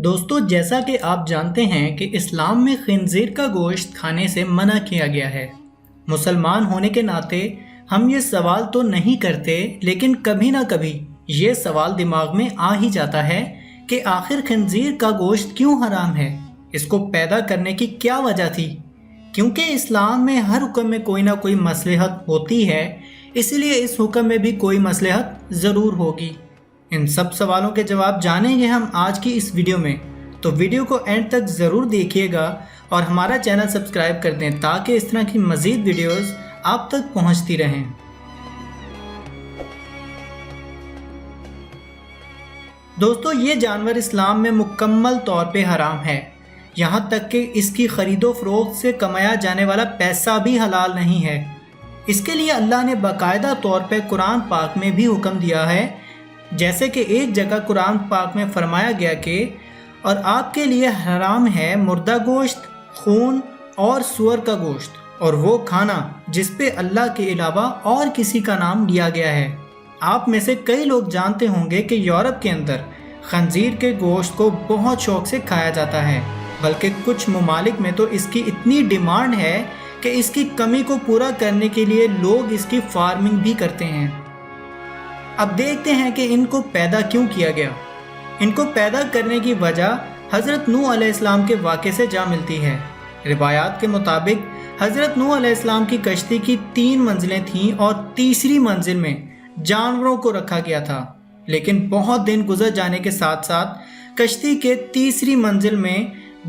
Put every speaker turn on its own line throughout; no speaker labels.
دوستو جیسا کہ آپ جانتے ہیں کہ اسلام میں خنزیر کا گوشت کھانے سے منع کیا گیا ہے۔ مسلمان ہونے کے ناطے ہم یہ سوال تو نہیں کرتے، لیکن کبھی نہ کبھی یہ سوال دماغ میں آ ہی جاتا ہے کہ آخر خنزیر کا گوشت کیوں حرام ہے؟ اس کو پیدا کرنے کی کیا وجہ تھی؟ کیونکہ اسلام میں ہر حکم میں کوئی نہ کوئی مصلحت ہوتی ہے، اس لیے اس حکم میں بھی کوئی مصلحت ضرور ہوگی۔ ان سب سوالوں کے جواب جانیں گے ہم آج کی اس ویڈیو میں، تو ویڈیو کو اینڈ تک ضرور دیکھیے گا اور ہمارا چینل سبسکرائب کر دیں تاکہ اس طرح کی مزید ویڈیوز آپ تک پہنچتی رہیں۔ دوستو یہ جانور اسلام میں مکمل طور پہ حرام ہے، یہاں تک کہ اس کی خرید و فروخت سے کمایا جانے والا پیسہ بھی حلال نہیں ہے۔ اس کے لیے اللہ نے باقاعدہ طور پہ قرآن پاک میں بھی حکم دیا ہے، جیسے کہ ایک جگہ قرآن پاک میں فرمایا گیا کہ اور آپ کے لیے حرام ہے مردہ گوشت، خون اور سور کا گوشت، اور وہ کھانا جس پہ اللہ کے علاوہ اور کسی کا نام لیا گیا ہے۔ آپ میں سے کئی لوگ جانتے ہوں گے کہ یورپ کے اندر خنزیر کے گوشت کو بہت شوق سے کھایا جاتا ہے، بلکہ کچھ ممالک میں تو اس کی اتنی ڈیمانڈ ہے کہ اس کی کمی کو پورا کرنے کے لیے لوگ اس کی فارمنگ بھی کرتے ہیں۔ اب دیکھتے ہیں کہ ان کو پیدا کیوں کیا گیا۔ ان کو پیدا کرنے کی وجہ حضرت نوح علیہ السلام کے واقعے سے جا ملتی ہے۔ روایات کے مطابق حضرت نوح علیہ السلام کی کشتی کی 3 منزلیں تھیں اور تیسری منزل میں جانوروں کو رکھا گیا تھا، لیکن بہت دن گزر جانے کے ساتھ ساتھ کشتی کے تیسری منزل میں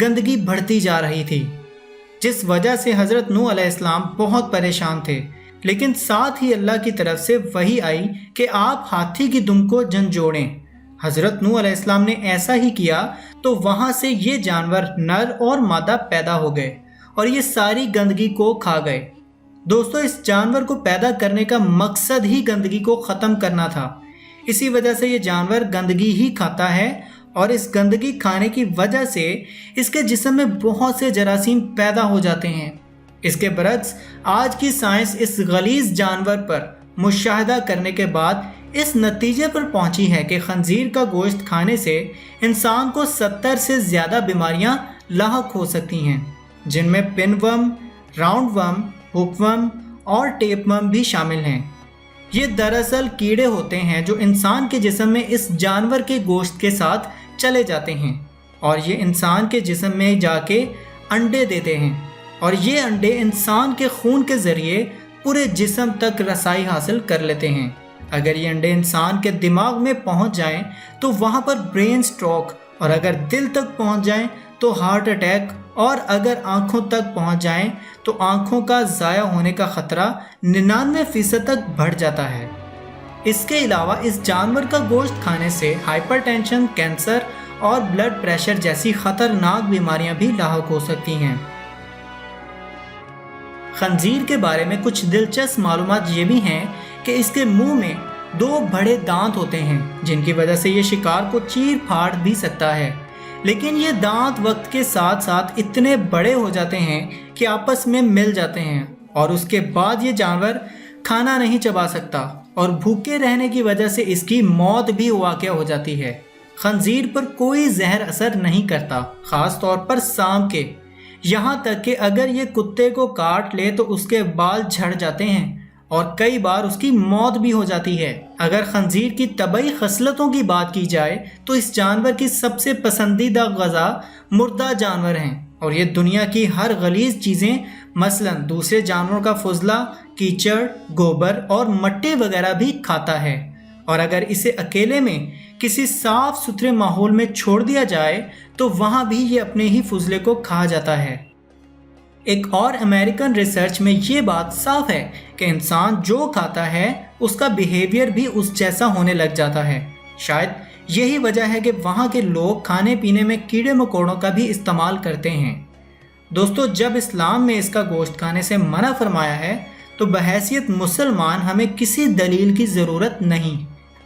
گندگی بڑھتی جا رہی تھی، جس وجہ سے حضرت نوح علیہ السلام بہت پریشان تھے۔ لیکن ساتھ ہی اللہ کی طرف سے وحی آئی کہ آپ ہاتھی کی دم کو جھنجھوڑیں۔ حضرت نوح علیہ السلام نے ایسا ہی کیا تو وہاں سے یہ جانور نر اور مادہ پیدا ہو گئے اور یہ ساری گندگی کو کھا گئے۔ دوستو اس جانور کو پیدا کرنے کا مقصد ہی گندگی کو ختم کرنا تھا، اسی وجہ سے یہ جانور گندگی ہی کھاتا ہے، اور اس گندگی کھانے کی وجہ سے اس کے جسم میں بہت سے جراثیم پیدا ہو جاتے ہیں۔ اس کے برعکس آج کی سائنس اس غلیظ جانور پر مشاہدہ کرنے کے بعد اس نتیجے پر پہنچی ہے کہ خنزیر کا گوشت کھانے سے انسان کو 70 سے زیادہ بیماریاں لاحق ہو سکتی ہیں، جن میں پن ورم، راؤنڈ ورم، ہک ورم اور ٹیپ ورم بھی شامل ہیں۔ یہ دراصل کیڑے ہوتے ہیں جو انسان کے جسم میں اس جانور کے گوشت کے ساتھ چلے جاتے ہیں اور یہ انسان کے جسم میں جا کے انڈے دیتے ہیں، اور یہ انڈے انسان کے خون کے ذریعے پورے جسم تک رسائی حاصل کر لیتے ہیں۔ اگر یہ انڈے انسان کے دماغ میں پہنچ جائیں تو وہاں پر برین سٹروک، اور اگر دل تک پہنچ جائیں تو ہارٹ اٹیک، اور اگر آنکھوں تک پہنچ جائیں تو آنکھوں کا ضائع ہونے کا خطرہ 99% تک بڑھ جاتا ہے۔ اس کے علاوہ اس جانور کا گوشت کھانے سے ہائپر ٹینشن، کینسر اور بلڈ پریشر جیسی خطرناک بیماریاں بھی لاحق ہو سکتی ہیں۔ خنزیر کے بارے میں کچھ دلچسپ معلومات یہ بھی ہیں کہ اس کے منہ میں 2 بڑے دانت ہوتے ہیں، جن کی وجہ سے یہ شکار کو چیر پھاڑ بھی سکتا ہے، لیکن یہ دانت وقت کے ساتھ ساتھ اتنے بڑے ہو جاتے ہیں کہ آپس میں مل جاتے ہیں، اور اس کے بعد یہ جانور کھانا نہیں چبا سکتا اور بھوکے رہنے کی وجہ سے اس کی موت بھی واقع ہو جاتی ہے۔ خنزیر پر کوئی زہر اثر نہیں کرتا، خاص طور پر سانپ کے، یہاں تک کہ اگر یہ کتے کو کاٹ لے تو اس کے بال جھڑ جاتے ہیں اور کئی بار اس کی موت بھی ہو جاتی ہے۔ اگر خنزیر کی طبعی خصلتوں کی بات کی جائے تو اس جانور کی سب سے پسندیدہ غذا مردہ جانور ہیں، اور یہ دنیا کی ہر غلیظ چیزیں مثلا دوسرے جانوروں کا فضلہ، کیچڑ، گوبر اور مٹی وغیرہ بھی کھاتا ہے، اور اگر اسے اکیلے میں کسی صاف ستھرے ماحول میں چھوڑ دیا جائے تو وہاں بھی یہ اپنے ہی فضلے کو کھا جاتا ہے۔ ایک اور امریکن ریسرچ میں یہ بات صاف ہے کہ انسان جو کھاتا ہے اس کا بیہیویئر بھی اس جیسا ہونے لگ جاتا ہے۔ شاید یہی وجہ ہے کہ وہاں کے لوگ کھانے پینے میں کیڑے مکوڑوں کا بھی استعمال کرتے ہیں۔ دوستو جب اسلام میں اس کا گوشت کھانے سے منع فرمایا ہے تو بحیثیت مسلمان ہمیں کسی دلیل کی ضرورت نہیں،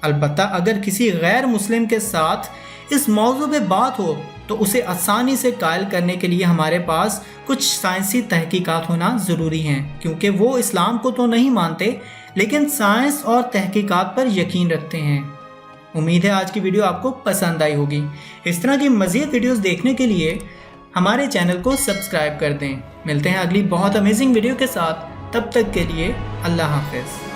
البتہ اگر کسی غیر مسلم کے ساتھ اس موضوع پہ بات ہو تو اسے آسانی سے قائل کرنے کے لیے ہمارے پاس کچھ سائنسی تحقیقات ہونا ضروری ہیں، کیونکہ وہ اسلام کو تو نہیں مانتے لیکن سائنس اور تحقیقات پر یقین رکھتے ہیں۔ امید ہے آج کی ویڈیو آپ کو پسند آئی ہوگی۔ اس طرح کی مزید ویڈیوز دیکھنے کے لیے ہمارے چینل کو سبسکرائب کر دیں۔ ملتے ہیں اگلی بہت امیزنگ ویڈیو کے ساتھ، تب تک کے لیے اللہ حافظ۔